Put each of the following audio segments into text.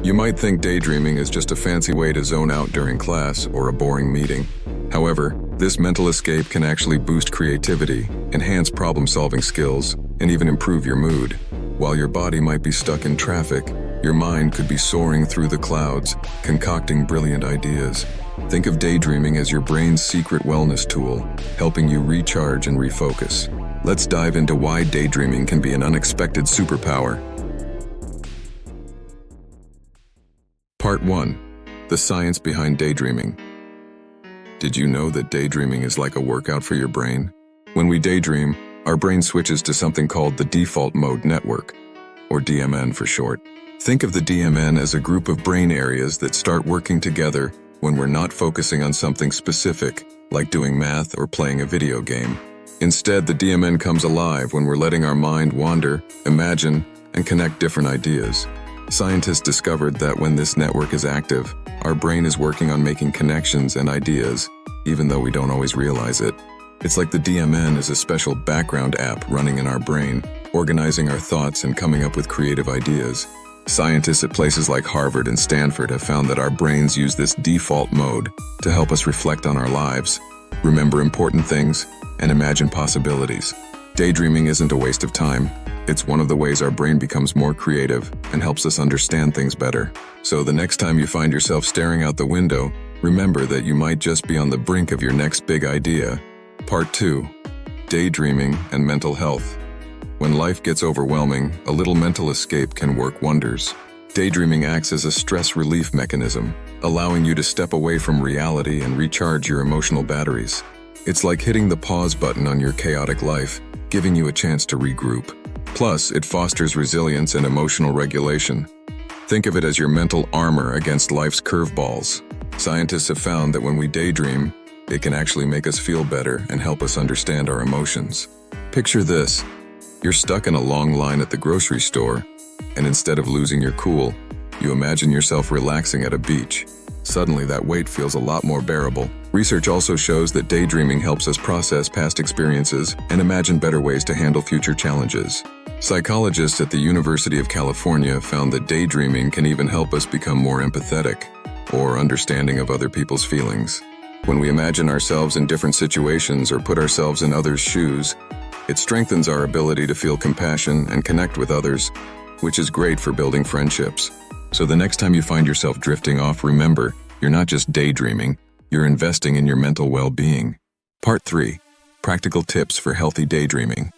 You might think daydreaming is just a fancy way to zone out during class or a boring meeting. However, this mental escape can actually boost creativity, enhance problem-solving skills, and even improve your mood. While your body might be stuck in traffic, your mind could be soaring through the clouds, concocting brilliant ideas. Think of daydreaming as your brain's secret wellness tool, helping you recharge and refocus. Let's dive into why daydreaming can be an unexpected superpower. Part 1. The science behind daydreaming. Did you know that daydreaming is like a workout for your brain? When we daydream, our brain switches to something called the default mode network, or DMN for short. Think of the DMN as a group of brain areas that start working together when we're not focusing on something specific, like doing math or playing a video game. Instead, the DMN comes alive when we're letting our mind wander, imagine, and connect different ideas. Scientists discovered that when this network is active, our brain is working on making connections and ideas, even though we don't always realize it. It's like the DMN is a special background app running in our brain, organizing our thoughts and coming up with creative ideas. Scientists at places like Harvard and Stanford have found that our brains use this default mode to help us reflect on our lives, remember important things, and imagine possibilities. Daydreaming isn't a waste of time. It's one of the ways our brain becomes more creative and helps us understand things better. So the next time you find yourself staring out the window, remember that you might just be on the brink of your next big idea. Part 2. Daydreaming and mental health. When life gets overwhelming, a little mental escape can work wonders. Daydreaming acts as a stress relief mechanism, allowing you to step away from reality and recharge your emotional batteries. It's like hitting the pause button on your chaotic life, giving you a chance to regroup. Plus, it fosters resilience and emotional regulation. Think of it as your mental armor against life's curveballs. Scientists have found that when we daydream, it can actually make us feel better and help us understand our emotions. Picture this. You're stuck in a long line at the grocery store, and instead of losing your cool, you imagine yourself relaxing at a beach. Suddenly, that weight feels a lot more bearable. Research also shows that daydreaming helps us process past experiences and imagine better ways to handle future challenges. Psychologists at the University of California found that daydreaming can even help us become more empathetic or understanding of other people's feelings. When we imagine ourselves in different situations or put ourselves in others' shoes, it strengthens our ability to feel compassion and connect with others, which is great for building friendships. So the next time you find yourself drifting off, remember, you're not just daydreaming, you're investing in your mental well-being. Part 3. Practical tips for healthy daydreaming.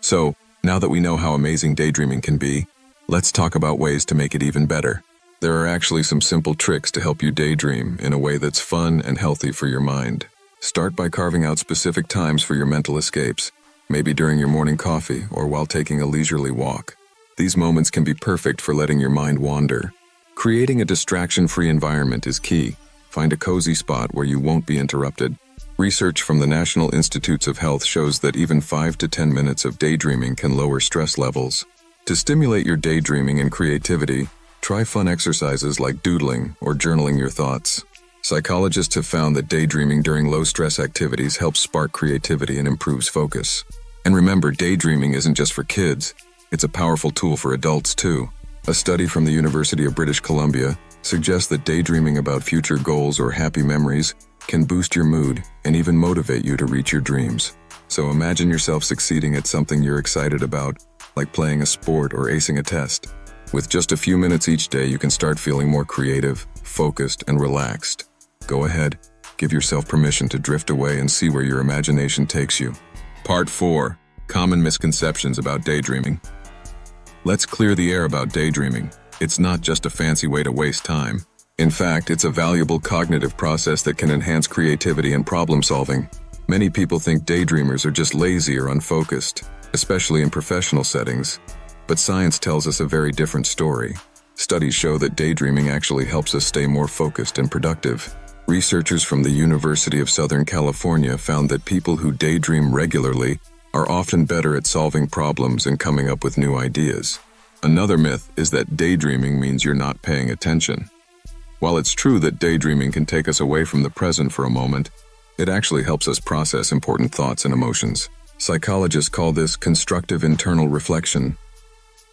So, now that we know how amazing daydreaming can be, let's talk about ways to make it even better. There are actually some simple tricks to help you daydream in a way that's fun and healthy for your mind. Start by carving out specific times for your mental escapes, maybe during your morning coffee or while taking a leisurely walk. These moments can be perfect for letting your mind wander. Creating a distraction-free environment is key. Find a cozy spot where you won't be interrupted. Research from the National Institutes of Health shows that even 5 to 10 minutes of daydreaming can lower stress levels. To stimulate your daydreaming and creativity, try fun exercises like doodling or journaling your thoughts. Psychologists have found that daydreaming during low-stress activities helps spark creativity and improves focus. And remember, daydreaming isn't just for kids. It's a powerful tool for adults, too. A study from the University of British Columbia suggests that daydreaming about future goals or happy memories can boost your mood and even motivate you to reach your dreams. So imagine yourself succeeding at something you're excited about, like playing a sport or acing a test. With just a few minutes each day, you can start feeling more creative, focused, and relaxed. Go ahead, give yourself permission to drift away and see where your imagination takes you. Part 4. Common misconceptions about daydreaming. Let's clear the air about daydreaming. It's not just a fancy way to waste time. In fact, it's a valuable cognitive process that can enhance creativity and problem-solving. Many people think daydreamers are just lazy or unfocused, especially in professional settings. But science tells us a very different story. Studies show that daydreaming actually helps us stay more focused and productive. Researchers from the University of Southern California found that people who daydream regularly are often better at solving problems and coming up with new ideas. Another myth is that daydreaming means you're not paying attention. While it's true that daydreaming can take us away from the present for a moment, it actually helps us process important thoughts and emotions. Psychologists call this constructive internal reflection.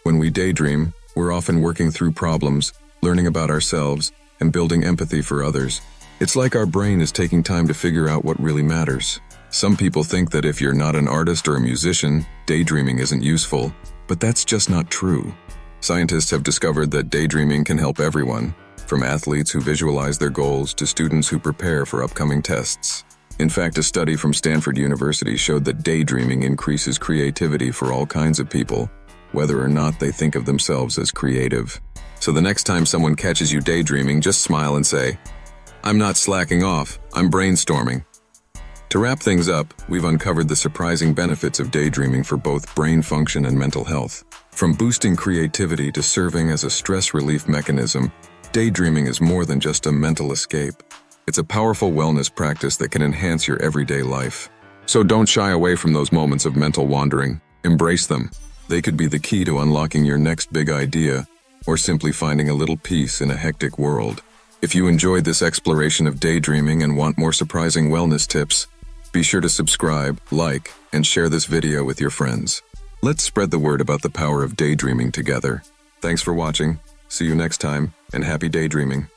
When we daydream, We're often working through problems, learning about ourselves, and building empathy for others. It's like our brain is taking time to figure out what really matters. Some people think that if you're not an artist or a musician, daydreaming isn't useful, but that's just not true. Scientists have discovered that daydreaming can help everyone, from athletes who visualize their goals to students who prepare for upcoming tests. In fact, a study from Stanford University showed that daydreaming increases creativity for all kinds of people, whether or not they think of themselves as creative. So the next time someone catches you daydreaming, just smile and say, "I'm not slacking off, I'm brainstorming." To wrap things up, we've uncovered the surprising benefits of daydreaming for both brain function and mental health. From boosting creativity to serving as a stress relief mechanism, daydreaming is more than just a mental escape. It's a powerful wellness practice that can enhance your everyday life. So don't shy away from those moments of mental wandering. Embrace them. They could be the key to unlocking your next big idea, or simply finding a little peace in a hectic world. If you enjoyed this exploration of daydreaming and want more surprising wellness tips, be sure to subscribe, like, and share this video with your friends. Let's spread the word about the power of daydreaming together. Thanks for watching. See you next time, and happy daydreaming.